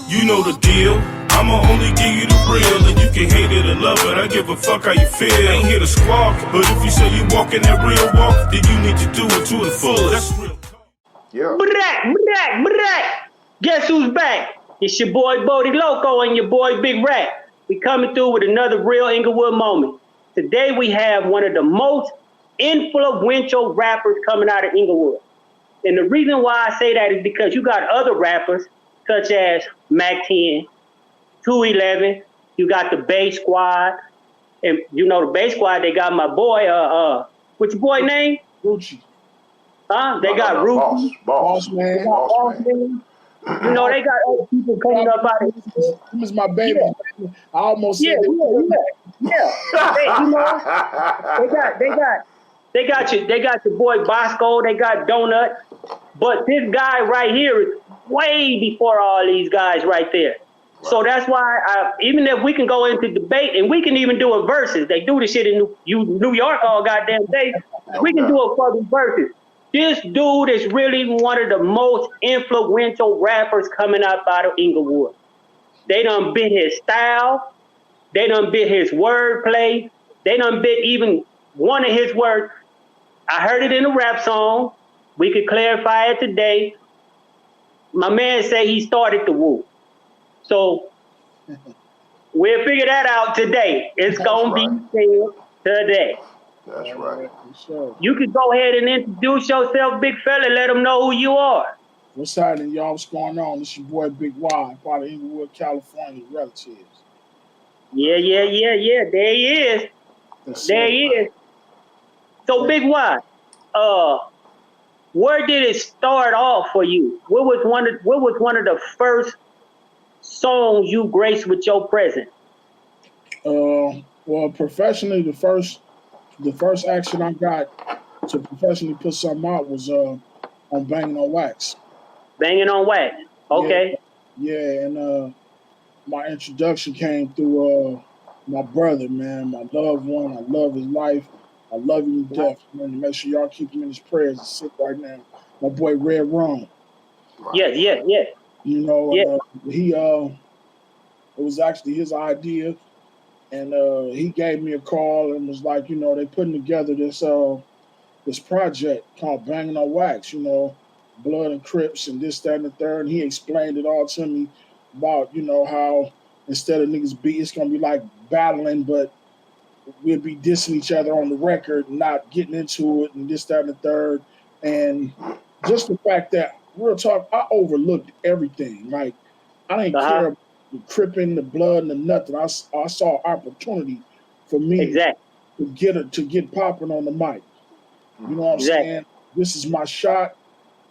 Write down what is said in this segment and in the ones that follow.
You know the deal. I'ma only give you the real, and you can hate it or love it. I give a fuck how you feel. Ain't here to squawk, but if you say you walking that real walk, then you need to do it to the fullest. That's real. Yeah. Black. Guess who's back? It's your boy Bodie Loco and your boy Big Rat. We coming through with another real Inglewood moment. Today we have one of the most influential rappers coming out of Inglewood. And the reason why I say that is because you got other rappers such as Mac 10, 211, you got the Bass Squad, and you know the Bass Squad, they got my boy, what's your boy name? Rucci. Huh? They got Rucci. Boss man. You know, they got other people coming up out of here. He was my baby. Yeah. I almost said Yeah. Hey, you know, they got your boy Bosco, they got Donut, but this guy right here is way before all these guys right there. So that's why, even if we can go into debate and we can even do a versus, they do this shit in New York all goddamn day. We can do a fucking versus. This dude is really one of the most influential rappers coming up out of Inglewood. They done bit his style. They done bit his wordplay. They done bit even one of his words. I heard it in a rap song. We could clarify it today. My man say he started the woo. So we'll figure that out today. It's going to be said today. That's right. You can go ahead and introduce yourself, big fella. Let them know who you are. What's happening, y'all? What's going on? It's your boy Big Y, part of Inglewood, California, Relatives. Yeah. There he is. There he is. So, Big Y, where did it start off for you? What was one of the first songs you graced with your presence? Well, professionally, the first action I got to professionally put something out was on Banging on Wax. Banging on Wax. Okay. Yeah, and my introduction came through my brother, man, my loved one. I love his life. I love him to death. Man, to make sure y'all keep him in his prayers. He's sick right now. My boy R.I.M. Yes. You know, it was actually his idea. And he gave me a call and was like, you know, they putting together this project called Banging on Wax, you know, Blood and Crips and this, that, and the third. And he explained it all to me about, you know, how instead of niggas it's going to be like battling, but we'll be dissing each other on the record, not getting into it and this, that, and the third. And just the fact that, real talk, I overlooked everything. Like, I didn't care about the cripping, the blood, and the nothing. I saw opportunity for me to get popping on the mic. You know what I'm saying? This is my shot.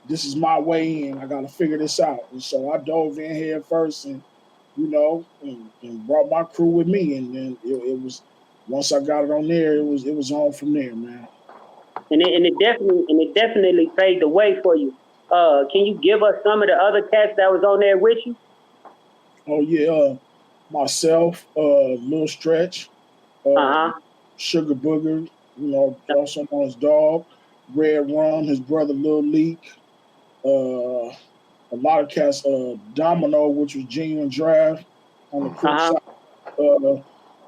This is my way in. I got to figure this out. And so I dove in here first, and you know, and brought my crew with me. And then it was, once I got it on there, it was on from there, man. And it definitely paved the way for you. Can you give us some of the other cats that was on there with you? Oh yeah, myself, Lil Stretch, Sugar Booger, you know, also known as Dog, R.I.M, his brother Lil Leak, a lot of cats, Domino, which was Genuine Draft on the Crip side,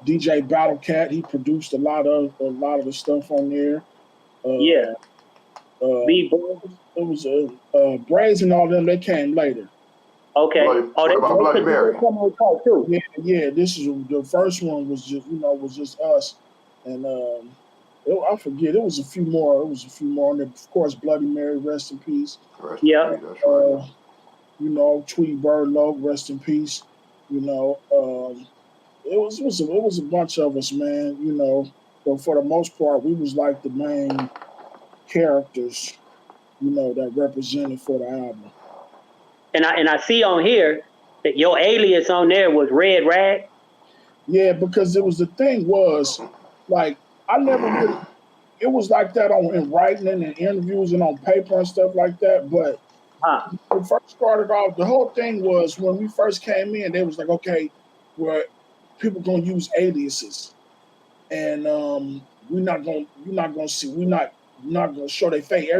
DJ Battle Cat, he produced a lot of the stuff on there. It was Braves and all them, they came later. Okay. What about Bloody Mary? Yeah. This is the first one. Was just us, and I forget. It was a few more. And of course, Bloody Mary, rest in peace. Yeah. You know, Tweety Bird Low, rest in peace. You know, it was a bunch of us, man. You know, but for the most part, we was like the main characters, you know, that represented for the album. And I see on here that your alias on there was Red Rag. Yeah, because it was the thing was, like, I never really, it was like that in writing and in interviews and on paper and stuff like that. But when we first started off, the whole thing was when we first came in, they was like, okay, well, people gonna use aliases, and we're not gonna show their face.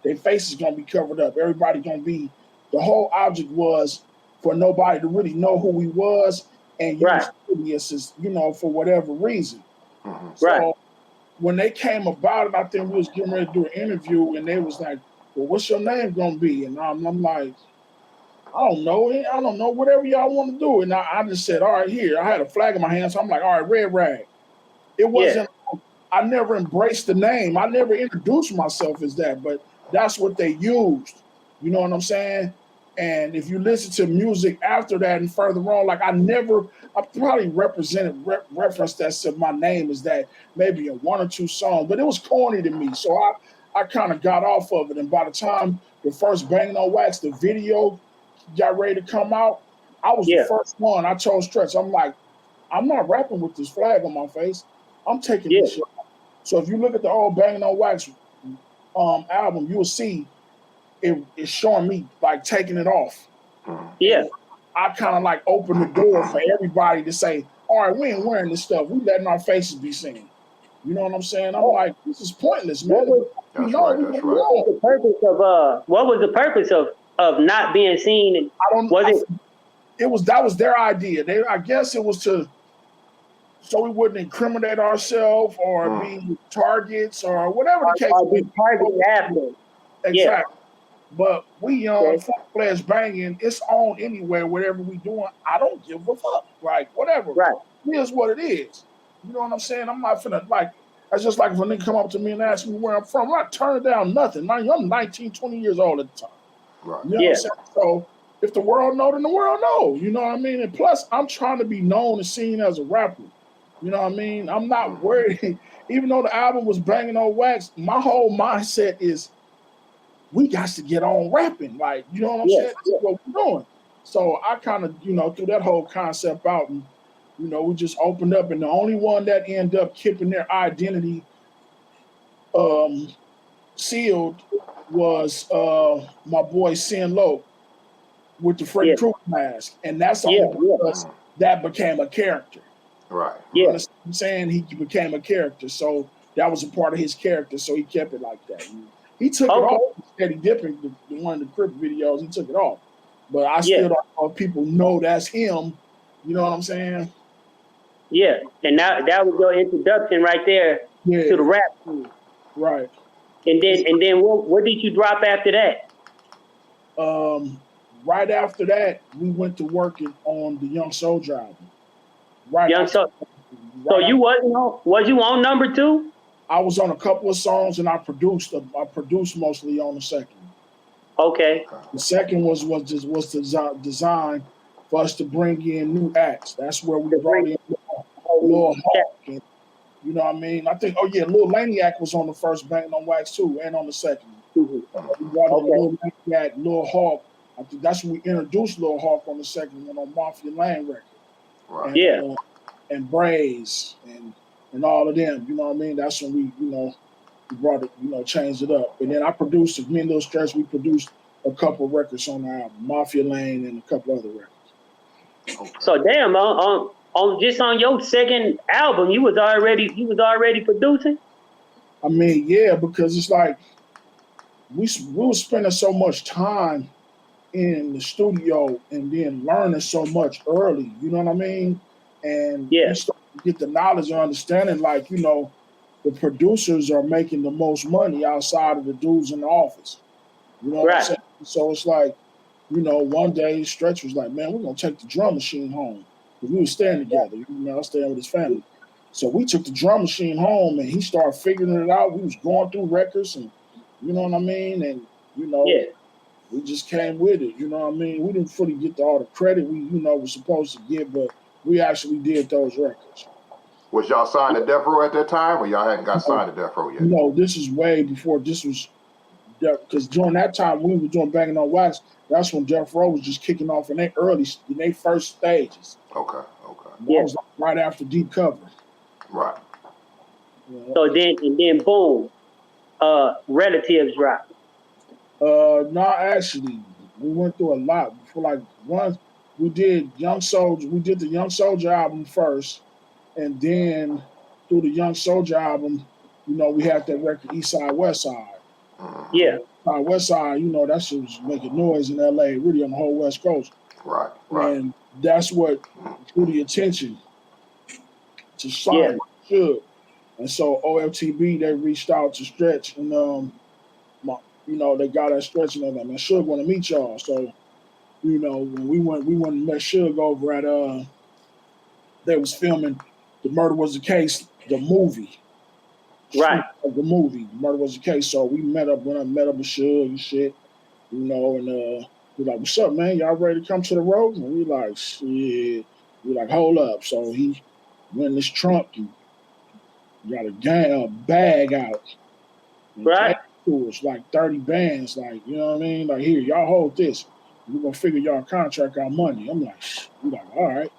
Their face is gonna be covered up. Everybody gonna be. The whole object was for nobody to really know who he was and Right. use aliases, for whatever reason. So Right. when they came about it, I think we was getting ready to do an interview, and they was like, "Well, what's your name gonna be?" And I'm like, "I don't know, whatever y'all want to do." And I just said, "All right, here." I had a flag in my hand, so I'm like, "All right, Red Rag." It wasn't. I never embraced the name. I never introduced myself as that, but that's what they used. You know what I'm saying? And if you listen to music after that and further on, like I probably referenced that said my name is that maybe in one or two songs, but it was corny to me. So I kind of got off of it. And by the time the first Banging on Wax, the video got ready to come out, I was the first one. I told Stretch, I'm like, I'm not rapping with this flag on my face. I'm taking this shit. So if you look at the old Banging on Wax album, you'll see it's showing me like taking it off. Yeah. And I kind of like opened the door for everybody to say, all right, we ain't wearing this stuff. We letting our faces be seen. You know what I'm saying? I'm like, this is pointless, man. That's right. What was the purpose of not being seen? That was their idea. I guess it was so we wouldn't incriminate ourselves or be targets or whatever the case. Or be targeted after. Exactly. Yeah. But we full-fledged banging, it's on anywhere, whatever we doing. I don't give a fuck. Like, whatever. Right. It is what it is. You know what I'm saying? I'm not finna, like, that's just like if a nigga come up to me and ask me where I'm from. I'm not turning down nothing. I'm 19, 20 years old at the time. Right. You know what I'm saying? So if the world know, then the world know. You know what I mean? And plus, I'm trying to be known and seen as a rapper. You know what I mean? I'm not worried. Even though the album was Banging on Wax, my whole mindset is, we got to get on rapping. Like, you know what I'm saying? That's what we're doing. So I kind of, threw that whole concept out and, we just opened up. And the only one that ended up keeping their identity sealed was my boy Sin Lo with the Freddy Krueger mask. And that's only because that became a character. Right. You understand what I'm saying? He became a character. So that was a part of his character. So he kept it like that. He took it off. Steady Dipping, one of the Crip videos, he took it off. But I still don't know if people know that's him. You know what I'm saying? Yeah, and that was your introduction right there to the rap scene. Right. And then what did you drop after that? Right after that, we went to working on the Young Soldier album. So you was you on number 2? I was on a couple of songs, and I produced mostly on the second. Okay. The second was designed for us to bring in new acts. That's where we brought in Lil Hawk. And, you know what I mean? I think, Lil Laniac was on the first Banging on Wax too, and on the second. We brought in Lil Laniac, Lil Hawk. I think that's when we introduced Lil Hawk on the second one on Mafia Lane record. Right. And Braze and all of them, you know what I mean? That's when we brought it, changed it up. And then I produced, me and Lil Stretch, we produced a couple of records on the album, Mafia Lane and a couple other records. So damn, on your second album, you was already producing? I mean, yeah, because it's like we were spending so much time in the studio and then learning so much early, you know what I mean? And you start to get the knowledge and understanding, like, the producers are making the most money outside of the dudes in the office. You know what I'm saying? So it's like, one day Stretch was like, man, we're going to take the drum machine home. Because we were staying together. I was staying with his family. So we took the drum machine home, and he started figuring it out. We was going through records, and you know what I mean? And, we just came with it. You know what I mean? We didn't fully get all the credit we, were supposed to get, but we actually did those records. Was y'all signed to Death Row at that time, or y'all hadn't got signed to Death Row yet? No, this is way before. This was because during that time we were doing Banging on Wax. That's when Death Row was just kicking off in their first stages. Okay. That was like right after Deep Cover. Right. Yeah. So then boom, Relatives dropped. No, actually, we went through a lot. Before, like, once we did Young Soldier, we did the Young Soldier album first, and then through the Young Soldier album, we had that record East Side, West Side. Yeah. West Side, that shit was making noise in LA, really on the whole West Coast. Right. Right. And that's what drew the attention to sign Suge. And so OFTB, they reached out to Stretch, and they got that Stretch, and they're like, man, Suge want to meet y'all. So, when we went and met Suge over at they was filming The Murder Was the Case, the movie. Right. The movie, The Murder Was the Case. So we met up with Suge and shit, and we're like, what's up, man? Y'all ready to come to the road? And we like, shit. We like, hold up. So he went in his trunk and got a bag out. Right. To us, like 30 bands, like, you know what I mean? Like, here, y'all hold this. We're gonna figure y'all contract out money. I'm like, all right.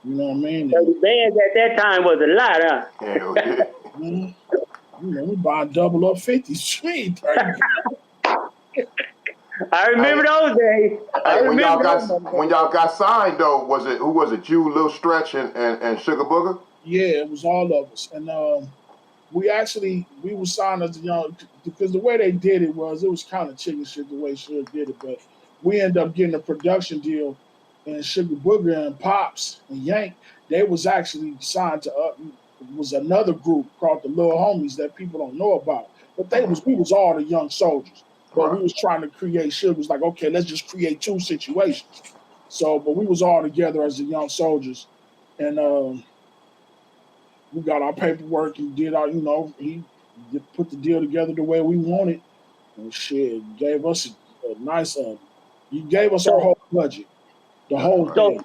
You know what I mean? 30 bands at that time was a lot, huh? Hell yeah. We buying double up 50 street. I remember those days. When y'all got signed though, who was it? You, Lil Stretch, and Sugar Booger? Yeah, it was all of us. And we were signed as because the way they did it was kind of chicken shit the way Sugar did it, but we ended up getting a production deal, and Sugar Booger and Pops and Yank, they was actually signed to was another group called the Little Homies that people don't know about. But we was all the young soldiers. But we was trying to create Sugar was like, okay, let's just create two situations. So, but we was all together as the young soldiers, and we got our paperwork and did our, he put the deal together the way we wanted, and shit, gave us a nice, he gave us our whole budget, the whole thing.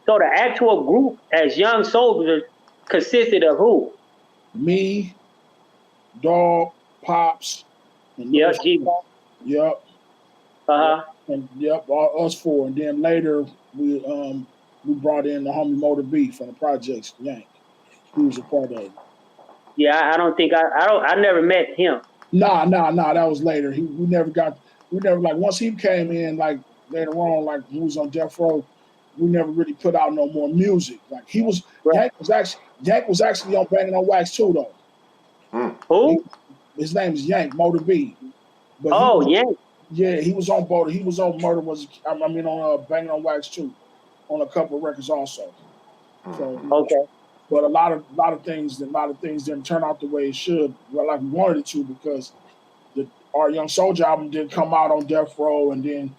So the actual group as young soldiers consisted of who? Me, Dog, Pops, and G. Yep. And all us four, and then later we brought in the homie Motor B from the Projects, Yank. He was a part of it. Yeah, I don't think I never met him. Nah, that was later. We never like once he came in, like later on, like he was on Death Row, we never really put out no more music. Like he was Yank was actually on Banging on Wax too though. Who? His name is Yank, Motor B. But Yank. Yeah, he was on both. He was on on Banging on Wax too, on a couple of records also. So okay. But a lot of things didn't turn out the way it should, like we wanted it to, because our Young Soldier album didn't come out on Death Row, and then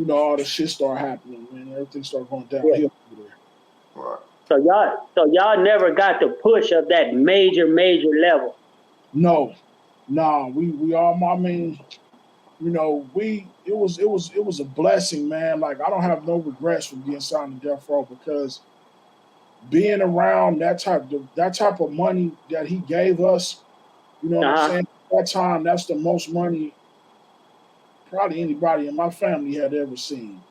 all the shit started happening, and everything started going downhill over there. Right. So y'all never got the push of that major level. No, we all. I mean, it was a blessing, man. Like I don't have no regrets for being signed to Death Row, because being around that type of money that he gave us, what I'm saying? At that time, that's the most money probably anybody in my family had ever seen.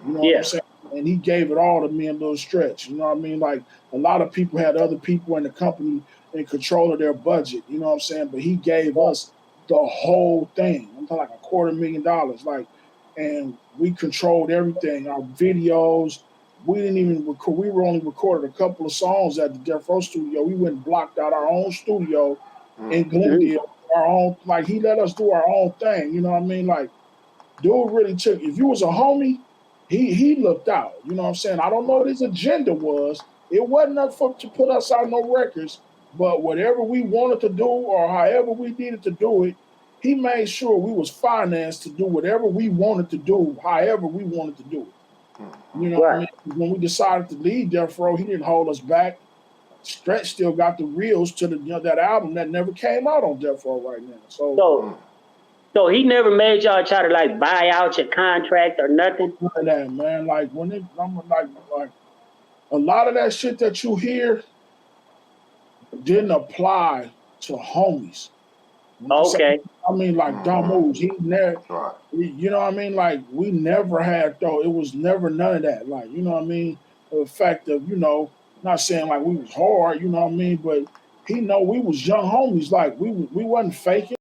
You know what I'm saying? And he gave it all to me and Lil Stretch. You know what I mean? Like a lot of people had other people in the company in control of their budget. You know what I'm saying? But he gave us the whole thing. I'm talking like $250,000. Like, and we controlled everything. Our videos. We didn't even record. We were only recorded a couple of songs at the Death Row studio. We went and blocked out our own studio in Glendale. Our own, like he let us do our own thing. You know what I mean? Like, dude really took. If you was a homie, he looked out. You know what I'm saying? I don't know what his agenda was. It wasn't enough to put us out no records, but whatever we wanted to do or however we needed to do it, he made sure we was financed to do whatever we wanted to do, however we wanted to do it. You know what I mean? When we decided to leave Death Row, he didn't hold us back. Stretch still got the reels to that album that never came out on Death Row right now. So he never made y'all try to like buy out your contract or nothing? None of that, man. Like I'm like a lot of that shit that you hear didn't apply to homies. Okay. I mean, like dumb moves. He never, you know what I mean? Like we never had though. It was never none of that. Like, you know what I mean? The fact of, not saying like we was hard, you know what I mean? But he know we was young homies. Like we wasn't faking.